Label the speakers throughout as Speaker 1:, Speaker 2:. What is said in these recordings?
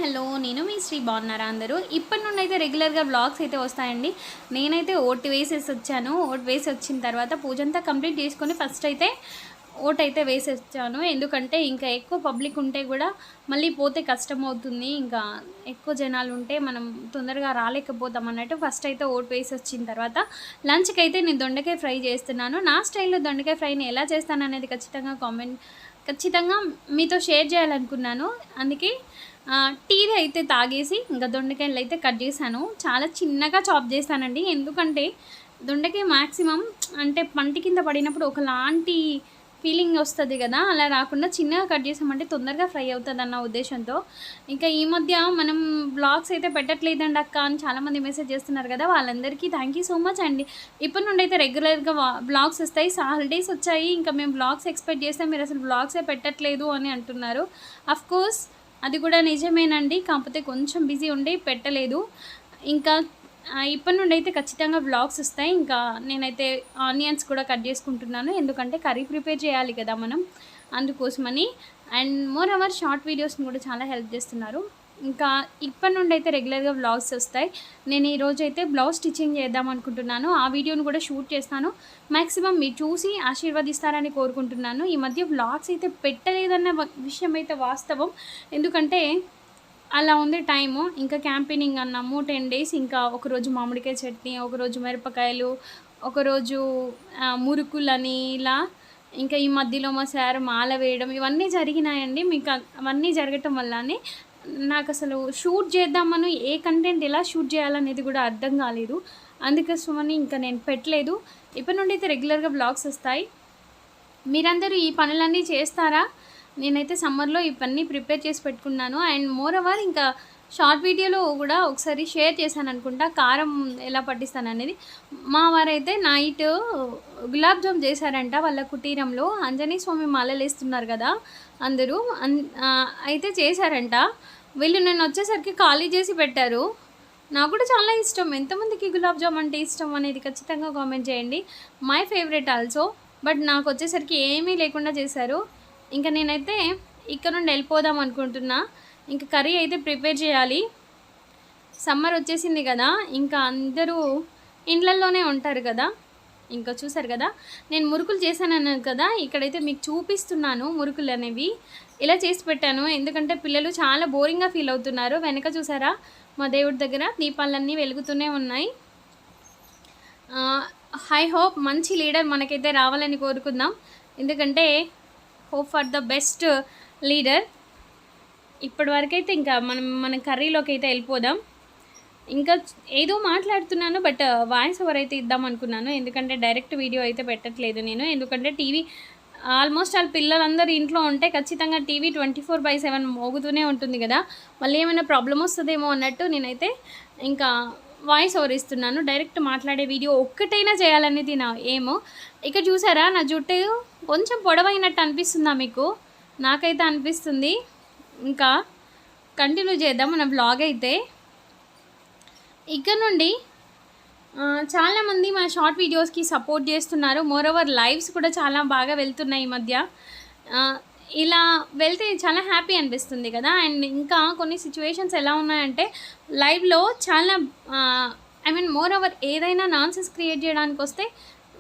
Speaker 1: Hello నేను మీ శ్రీ బాగున్నారా అందరూ ఇప్పటి నుండి అయితే రెగ్యులర్గా బ్లాగ్స్ అయితే వస్తాయండి. నేనైతే ఓటు వేసేసి వచ్చాను. ఓటు వేసి వచ్చిన తర్వాత పూజ అంతా కంప్లీట్ చేసుకొని ఫస్ట్ అయితే ఓటు అయితే వేసి వచ్చాను. ఎందుకంటే ఇంకా ఎక్కువ పబ్లిక్ ఉంటే కూడా మళ్ళీ పోతే కష్టం అవుతుంది. ఇంకా ఎక్కువ జనాలు ఉంటే మనం తొందరగా రాలేకపోతాం అన్నట్టు ఫస్ట్ అయితే ఓటు వేసి వచ్చిన తర్వాత లంచ్కి అయితే నేను దొండకాయ ఫ్రై చేస్తున్నాను. నా స్టైల్లో దొండకాయ ఫ్రైని ఎలా చేస్తాను అనేది ఖచ్చితంగా మీతో షేర్ చేయాలనుకున్నాను. అందుకే టీది అయితే తాగేసి ఇంకా దొండకాయలు అయితే కట్ చేశాను. చాలా చిన్నగా చాప్ చేశానండి. ఎందుకంటే దొండకాయ మ్యాక్సిమం అంటే పంటి కింద పడినప్పుడు ఒకలాంటి ఫీలింగ్ వస్తుంది కదా, అలా రాకుండా చిన్నగా కట్ చేసామంటే తొందరగా ఫ్రై అవుతుంది అన్న ఉద్దేశంతో. ఇంకా ఈ మధ్య మనం బ్లాగ్స్ అయితే పెట్టట్లేదండి అక్క అని చాలామంది మెసేజ్ చేస్తున్నారు కదా, వాళ్ళందరికీ థ్యాంక్ యూ సో మచ్ అండి. ఇప్పటి నుండి అయితే రెగ్యులర్గా బ్లాగ్స్ వస్తాయి. హాలిడేస్ వచ్చాయి, ఇంకా మేము బ్లాగ్స్ ఎక్స్పెక్ట్ చేస్తే మీరు అసలు బ్లాగ్సే పెట్టట్లేదు అని అంటున్నారు. అఫ్కోర్స్ అది కూడా నిజమేనండి, కాకపోతే కొంచెం బిజీ ఉండి పెట్టలేదు. ఇంకా ఇప్పటి నుండి అయితే ఖచ్చితంగా వ్లాగ్స్ వస్తాయి. ఇంకా నేనైతే ఆనియన్స్ కూడా కట్ చేసుకుంటున్నాను, ఎందుకంటే కర్రీ ప్రిపేర్ చేయాలి కదా మనం, అందుకోసమని. అండ్ మోర్ ఓవర్ షార్ట్ వీడియోస్ని కూడా చాలా హెల్ప్ చేస్తున్నారు. ఇంకా ఇప్పటి నుండి అయితే రెగ్యులర్గా వ్లాగ్స్ వస్తాయి. నేను ఈరోజు అయితే బ్లౌజ్ స్టిచ్చింగ్ చేద్దాం అనుకుంటున్నాను. ఆ వీడియోను కూడా షూట్ చేస్తాను. మ్యాక్సిమం మీరు చూసి ఆశీర్వదిస్తారని కోరుకుంటున్నాను. ఈ మధ్య వ్లాగ్స్ అయితే పెట్టలేదన్న విషయం అయితే వాస్తవం. ఎందుకంటే అలా ఉంది టైము. ఇంకా క్యాంపెయినింగ్ అన్నాము 10 days. ఇంకా ఒకరోజు మామిడికాయ చట్నీ, ఒకరోజు మిరపకాయలు, ఒకరోజు మురుకులని, ఇలా ఇంకా ఈ మధ్యలో మా సార్ మాల వేయడం, ఇవన్నీ జరిగినాయండి. మీకు అవన్నీ జరగటం వల్లనే నాకు అసలు షూట్ చేద్దామని ఏ కంటెంట్ ఎలా షూట్ చేయాలనేది కూడా అర్థం కాలేదు. అందుకోసమని ఇంకా నేను పెట్టలేదు. ఇప్పటి నుండి అయితే రెగ్యులర్గా బ్లాగ్స్ వస్తాయి. మీరందరూ ఈ పనులన్నీ చేస్తారా? నేనైతే సమ్మర్లో ఇవన్నీ ప్రిపేర్ చేసి పెట్టుకున్నాను. అండ్ మోర్ ఓవర్ ఇంకా షార్ట్ వీడియోలో కూడా ఒకసారి షేర్ చేశాను అనుకుంటా, కారం ఎలా పట్టిస్తాను అనేది. మా వారైతే నైట్ గులాబ్ జామ్ చేశారంట వాళ్ళ కుటీరంలో. ఆంజనేయ స్వామి మాలలు వేస్తున్నారు కదా అందరూ, అయితే చేశారంట. వీళ్ళు నేను వచ్చేసరికి ఖాళీ చేసి పెట్టారు. నాకు కూడా చాలా ఇష్టం. ఎంతమందికి గులాబ్ జామ్ అంటే ఇష్టం అనేది ఖచ్చితంగా కామెంట్ చేయండి. My favourite also. బట్ నాకు వచ్చేసరికి ఏమీ లేకుండా చేశారు. ఇంకా నేనైతే ఇక్కడ నుండి వెళ్ళిపోదాం అనుకుంటున్నా. ఇంకా కర్రీ అయితే ప్రిపేర్ చేయాలి. సమ్మర్ వచ్చేసింది కదా, ఇంకా అందరూ ఇండ్లల్లోనే ఉంటారు కదా. ఇంకా చూసారు కదా నేను మురుకులు చేశాను కదా, ఇక్కడైతే మీకు చూపిస్తున్నాను మురుకులు అనేవి ఇలా చేసి పెట్టాను. ఎందుకంటే పిల్లలు చాలా బోరింగ్గా ఫీల్ అవుతున్నారు. వెనక చూసారా మా దేవుడి దగ్గర దీపాలన్నీ వెలుగుతూనే ఉన్నాయి. ఐ హోప్ మంచి లీడర్ మనకైతే రావాలని కోరుకుందాం. ఎందుకంటే hope for the best leader. ఇప్పటి వరకైతే ఇంకా మన కర్రీలోకి అయితే వెళ్ళిపోదాం. ఇంకా ఏదో మాట్లాడుతున్నాను, బట్ వాయిస్ ఓవర్ అయితే ఇద్దాం అనుకున్నాను. ఎందుకంటే డైరెక్ట్ వీడియో అయితే పెట్టట్లేదు నేను. ఎందుకంటే టీవీ ఆల్మోస్ట్ వాళ్ళ పిల్లలందరూ ఇంట్లో ఉంటే ఖచ్చితంగా టీవీ 24/7 మోగుతూనే ఉంటుంది కదా, మళ్ళీ ఏమైనా ప్రాబ్లం వస్తుందేమో అన్నట్టు నేనైతే ఇంకా వాయిస్ ఓవర్ ఇస్తున్నాను. డైరెక్ట్ మాట్లాడే వీడియో ఒక్కటైనా చేయాలనేది నా ఏమో. ఇక చూసారా నా జుట్టు కొంచెం పొడవైనట్టు అనిపిస్తుందా మీకు? నాకైతే అనిపిస్తుంది. ఇంకా కంటిన్యూ చేద్దాం మన బ్లాగ్ అయితే. ఇక్కడ నుండి చాలామంది మన షార్ట్ వీడియోస్కి సపోర్ట్ చేస్తున్నారు. మోర్ ఓవర్ లైవ్స్ కూడా చాలా బాగా వెళ్తున్నాయి ఈ మధ్య. ఇలా వెళ్తే చాలా హ్యాపీ అనిపిస్తుంది కదా. అండ్ ఇంకా కొన్ని సిచ్యువేషన్స్ ఎలా ఉన్నాయంటే లైవ్లో చాలా మోర్ ఓవర్ ఏదైనా నాన్సెన్స్ క్రియేట్ చేయడానికి వస్తే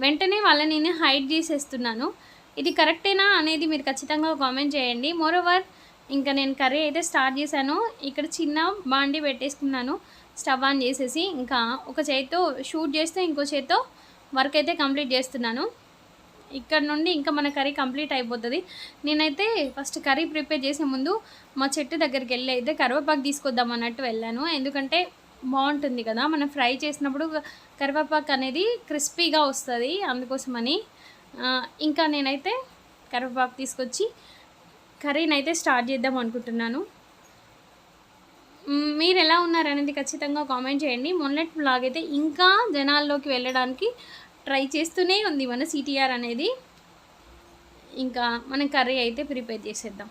Speaker 1: వెంటనే వాళ్ళని నేను హైడ్ చేసేస్తున్నాను. ఇది కరెక్టేనా అనేది మీరు ఖచ్చితంగా కామెంట్ చేయండి. మోర్ ఓవర్ ఇంకా నేను కర్రీ అయితే స్టార్ట్ చేశాను. ఇక్కడ చిన్న బాండి పెట్టేసుకున్నాను స్టవ్ ఆన్ చేసేసి. ఇంకా ఒక చేతితో షూట్ చేస్తే ఇంకో చేతితో వర్క్ అయితే కంప్లీట్ చేస్తున్నాను. ఇక్కడ నుండి ఇంకా మన కర్రీ కంప్లీట్ అయిపోతుంది. నేనైతే ఫస్ట్ కర్రీ ప్రిపేర్ చేసే ముందు మా చెట్టు దగ్గరికి వెళ్ళి అయితే కరివేపాకు తీసుకొద్దాం అన్నట్టు వెళ్ళాను. ఎందుకంటే బాగుంటుంది కదా మనం ఫ్రై చేసినప్పుడు కరివేపాకు అనేది క్రిస్పీగా వస్తుంది, అందుకోసమని. ఇంకా నేనైతే కరివేపాకు తీసుకొచ్చి కర్రీని అయితే స్టార్ట్ చేద్దాం అనుకుంటున్నాను. మీరు ఎలా ఉన్నారనేది ఖచ్చితంగా కామెంట్ చేయండి. మొన్నటి బ్లాగ్ అయితే ఇంకా జనాల్లోకి వెళ్ళడానికి ట్రై చేస్తూనే ఉంది మన సిటీఆర్ అనేది. ఇంకా మనం కర్రీ అయితే ప్రిపేర్ చేసేద్దాం.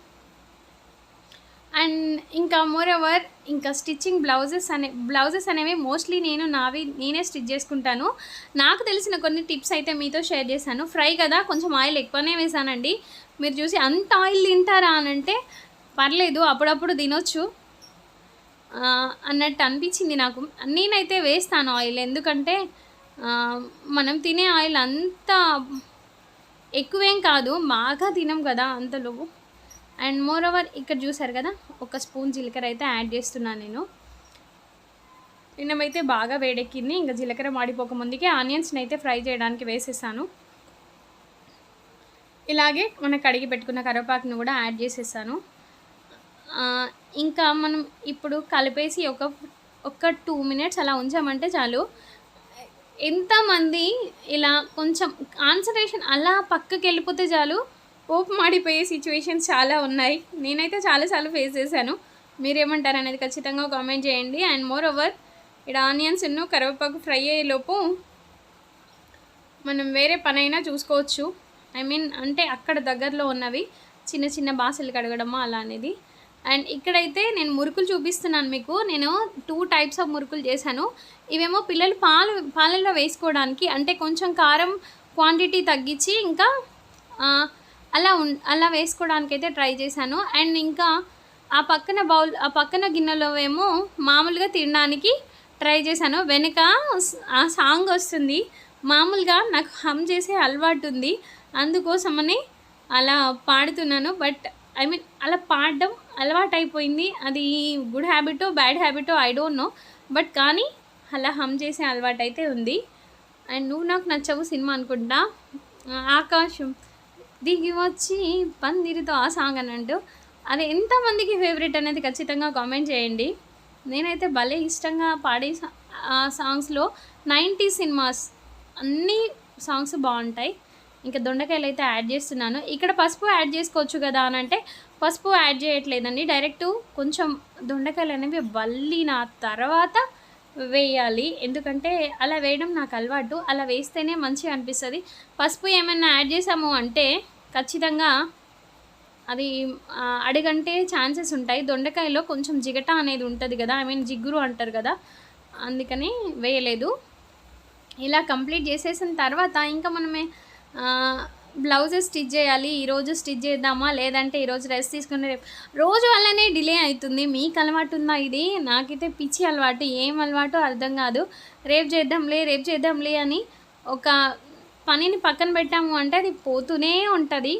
Speaker 1: అండ్ ఇంకా మోర్ ఓవర్ ఇంకా స్టిచ్చింగ్ బ్లౌజెస్ అనేవి మోస్ట్లీ నేనే స్టిచ్ చేసుకుంటాను. నాకు తెలిసిన కొన్ని టిప్స్ అయితే మీతో షేర్ చేశాను. ఫ్రై కదా కొంచెం ఆయిల్ ఎక్కువనే వేసానండి. మీరు చూసి అంత ఆయిల్ తింటారా అని అంటే పర్లేదు, అప్పుడప్పుడు తినొచ్చు. అన్నట్టు అనిపించింది నాకు. నేనైతే వేస్తాను ఆయిల్, ఎందుకంటే మనం తినే ఆయిల్ అంత ఎక్కువేం కాదు, బాగా తినం కదా అంతలో. అండ్ మోర్ ఓవర్ ఇక్కడ చూసారు కదా, ఒక స్పూన్ జీలకర్ర అయితే యాడ్ చేస్తున్నాను నేను. నిన్నమైతే బాగా వేడెక్కింది, ఇంకా జీలకర్ర మాడిపోక ముందుకే ఆనియన్స్ని అయితే ఫ్రై చేయడానికి వేసేసాను. ఇలాగే మనం కడిగి పెట్టుకున్న కరివేపాకును కూడా యాడ్ చేసేసాను. ఇంకా మనం ఇప్పుడు కలిపేసి ఒక 2 మినిట్స్ అలా ఉంచామంటే చాలు. ఎంతమంది ఇలా కొంచెం కాన్సన్ట్రేషన్ అలా పక్కకి వెళ్ళిపోతే చాలు పోపు మాడిపోయే సిచ్యువేషన్స్ చాలా ఉన్నాయి. నేనైతే చాలాసార్లు ఫేస్ చేశాను. మీరేమంటారు అనేది ఖచ్చితంగా కామెంట్ చేయండి. అండ్ మోర్ ఓవర్ ఇక్కడ ఆనియన్స్ కరివేపాకు ఫ్రై అయ్యేలోపు మనం వేరే పనైనా చూసుకోవచ్చు. అంటే అక్కడ దగ్గరలో ఉన్నవి చిన్న చిన్న బాసలు కడగడమో అలా అనేది. అండ్ ఇక్కడైతే నేను మురుకులు చూపిస్తున్నాను మీకు. నేను 2 టైప్స్ ఆఫ్ మురుకులు చేశాను. ఇవేమో పిల్లలు పాలల్లో వేసుకోవడానికి, అంటే కొంచెం కారం క్వాంటిటీ తగ్గించి ఇంకా అలా వేసుకోవడానికైతే ట్రై చేశాను. అండ్ ఇంకా ఆ పక్కన గిన్నెలో ఏమో మామూలుగా తినడానికి ట్రై చేశాను. వెనుక ఆ సాంగ్ వస్తుంది, మామూలుగా నాకు హమ్ చేసే అలవాటు ఉంది, అందుకోసమని అలా పాడుతున్నాను. బట్ అలా పాడడం అలవాటు అయిపోయింది. అది గుడ్ హ్యాబిటో బ్యాడ్ హ్యాబిటో ఐ డోంట్ నో, బట్ కానీ అలా హమ్ చేసే అలవాటు అయితే ఉంది. అండ్ నువ్వు నాకు నచ్చవు సినిమా అనుకుంటా, ఆకాశం దిగి వచ్చి పందిరితో ఆ సాంగ్ అని అంటూ, అది ఎంతమందికి ఫేవరెట్ అనేది ఖచ్చితంగా కామెంట్ చేయండి. నేనైతే భలే ఇష్టంగా పాడే సాంగ్స్లో 90s సినిమాస్ అన్ని సాంగ్స్ బాగుంటాయి. ఇంకా దొండకాయలు అయితే యాడ్ చేస్తున్నాను. ఇక్కడ పసుపు యాడ్ చేసుకోవచ్చు కదా అని అంటే పసుపు యాడ్ చేయట్లేదండి, డైరెక్ట్ కొంచెం దొండకాయలు అనేవి వల్లిన తర్వాత వేయాలి, ఎందుకంటే అలా వేయడం నాకు అలవాటు. అలా వేస్తేనే మంచిగా అనిపిస్తుంది. పసుపు ఏమైనా యాడ్ చేసాము అంటే ఖచ్చితంగా అది అడుగంటే ఛాన్సెస్ ఉంటాయి. దొండకాయలో కొంచెం జిగట అనేది ఉంటుంది కదా, జిగురు అంటారు కదా, అందుకని వేయలేదు. ఇలా కంప్లీట్ చేసేసిన తర్వాత ఇంకా మనమే బ్లౌజెస్ స్టిచ్ చేయాలి. ఈరోజు స్టిచ్ చేద్దామా లేదంటే ఈరోజు రెస్ట్ తీసుకుని రోజు వల్లనే డిలే అవుతుంది. మీకు అలవాటు ఉందా ఇది? నాకైతే పిచ్చి అలవాటు, ఏం అలవాటు అర్థం కాదు. రేపు చేద్దాంలే అని ఒక పనిని పక్కన పెట్టాము అంటే అది పోతూనే ఉంటుంది,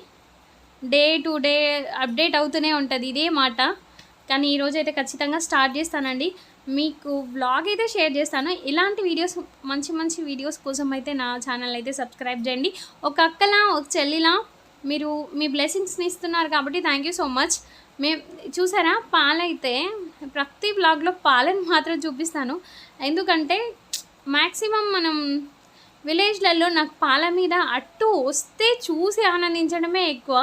Speaker 1: డే టు డే అప్డేట్ అవుతూనే ఉంటుంది ఇదే మాట. కానీ ఈరోజు అయితే ఖచ్చితంగా స్టార్ట్ చేస్తానండి. మీకు వ్లాగ్ అయితే షేర్ చేస్తాను. ఇలాంటి వీడియోస్ మంచి వీడియోస్ కోసం అయితే నా ఛానల్ అయితే సబ్స్క్రైబ్ చేయండి. ఒక అక్కలా ఒక చెల్లిలా మీరు మీ బ్లెస్సింగ్స్ని ఇస్తున్నారు కాబట్టి థ్యాంక్ యూ సో మచ్. చూసారా, పాలైతే ప్రతి వ్లాగ్లో పాలను మాత్రం చూపిస్తాను, ఎందుకంటే మ్యాక్సిమం మనం విలేజ్లలో నాకు పాల మీద అట్టు వస్తే చూసి ఆనందించడమే ఎక్కువ.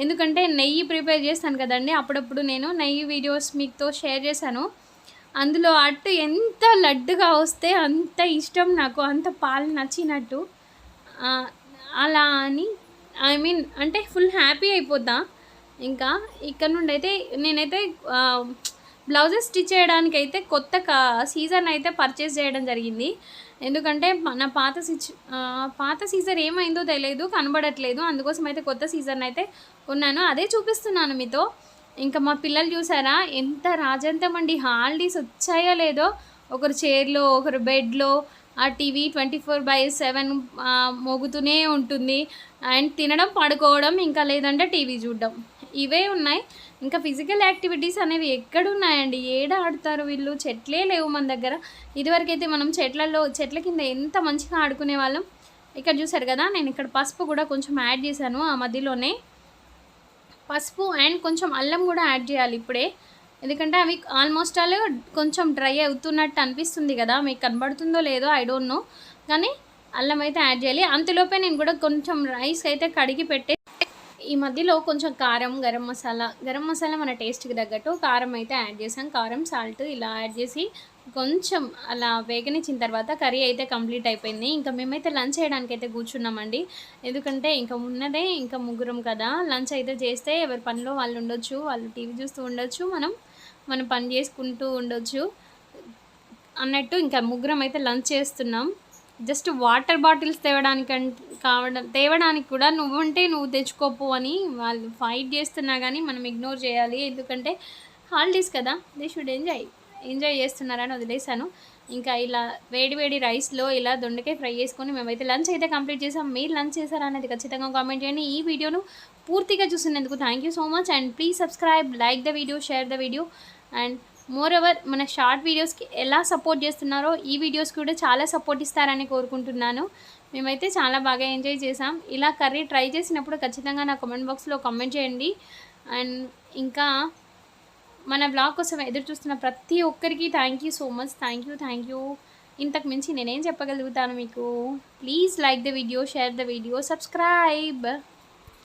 Speaker 1: ఎందుకంటే నెయ్యి ప్రిపేర్ చేస్తాను కదండి, అప్పుడప్పుడు నేను నెయ్యి వీడియోస్ మీతో షేర్ చేశాను. అందులో అట్టు ఎంత లడ్డుగా వస్తే అంత ఇష్టం నాకు, అంత పాలు నచ్చినట్టు. అలా అని అంటే ఫుల్ హ్యాపీ అయిపోతా. ఇంకా ఇక్కడ నుండి అయితే నేనైతే బ్లౌజెస్ స్టిచ్ చేయడానికైతే కొత్త సీజర్ అయితే పర్చేస్ చేయడం జరిగింది. ఎందుకంటే నా పాత సీజర్ ఏమైందో తెలియదు, కనబడట్లేదు, అందుకోసం అయితే కొత్త సీజర్ని అయితే కొన్నాను, అదే చూపిస్తున్నాను మీతో. ఇంకా మా పిల్లలు చూసారా ఎంత రాజంతం అండి, హాలిడేస్ వచ్చాయో లేదో ఒకరు చైర్లో ఒకరు బెడ్లో, ఆ టీవీ 24/7 మోగుతూనే ఉంటుంది. అండ్ తినడం పడుకోవడం, ఇంకా లేదంటే టీవీ చూడడం, ఇవే ఉన్నాయి. ఇంకా ఫిజికల్ యాక్టివిటీస్ అనేవి ఎక్కడున్నాయండి, ఏడ ఆడుతారు వీళ్ళు? చెట్లే లేవు మన దగ్గర. ఇదివరకైతే మనం చెట్ల కింద ఎంత మంచిగా ఆడుకునే వాళ్ళం. ఇక్కడ చూసారు కదా, నేను ఇక్కడ పసుపు కూడా కొంచెం యాడ్ చేశాను. ఆ మధ్యలోనే పసుపు అండ్ కొంచెం అల్లం కూడా యాడ్ చేయాలి ఇప్పుడే, ఎందుకంటే అవి ఆల్మోస్ట్ ఆల్ కొంచెం డ్రై అవుతున్నట్టు అనిపిస్తుంది కదా, మీకు కనబడుతుందో లేదో ఐ డోంట్ నో, కానీ అల్లం అయితే యాడ్ చేయాలి. అంతలోపే నేను కూడా కొంచెం రైస్ అయితే కడిగి పెట్టే ఈ మధ్యలో కొంచెం కారం, గరం మసాలా మన టేస్ట్కి తగ్గట్టు కారం అయితే యాడ్ చేసాం. కారం, సాల్ట్ ఇలా యాడ్ చేసి కొంచెం అలా వేగనిచ్చిన తర్వాత కర్రీ అయితే కంప్లీట్ అయిపోయింది. ఇంకా మేమైతే లంచ్ చేయడానికి అయితే కూర్చున్నామండి, ఎందుకంటే ఇంకా ఉన్నదే ఇంకా ముగ్గురం కదా. లంచ్ అయితే చేస్తే ఎవరి పనిలో వాళ్ళు ఉండొచ్చు, వాళ్ళు టీవీ చూస్తూ ఉండొచ్చు, మనం పని చేసుకుంటూ ఉండొచ్చు అన్నట్టు. ఇంకా ముగ్గురం అయితే లంచ్ చేస్తున్నాం. జస్ట్ వాటర్ బాటిల్స్ తేవడానికి కూడా నువ్వు తెచ్చుకోపు అని వాళ్ళు ఫైట్ చేస్తున్నా కానీ మనం ఇగ్నోర్ చేయాలి, ఎందుకంటే హాలిడేస్ కదా, దే షుడ్ ఎంజాయ్. ఎంజాయ్ చేస్తున్నారని వదిలేసాను. ఇంకా ఇలా వేడి వేడి రైస్‌లో ఇలా దొండకాయ ఫ్రై చేసుకొని మేమైతే లంచ్ అయితే కంప్లీట్ చేసాం. మీరు లంచ్ చేసారా అనేది ఖచ్చితంగా కామెంట్ చేయండి. ఈ వీడియోను పూర్తిగా చూసినందుకు thank you so much. And please subscribe, like the video, share the video. And more over మన షార్ట్ వీడియోస్‌కి ఎలా సపోర్ట్ చేస్తున్నారో ఈ వీడియోస్‌కి కూడా చాలా సపోర్ట్ ఇస్తారని కోరుకుంటున్నాను. మేమైతే చాలా బాగా ఎంజాయ్ చేసాం. ఇలా కర్రీ ట్రై చేసినప్పుడు ఖచ్చితంగా నా కామెంట్ బాక్స్‌లో కామెంట్ చేయండి. అండ్ ఇంకా మన వ్లాగ్ కోసం ఎదురు చూస్తున్న ప్రతి ఒక్కరికి thank you so much. Thank you. ఇంతకు మించి నేనేం చెప్పగలుగుతాను మీకు. Please like the video, share the video, subscribe.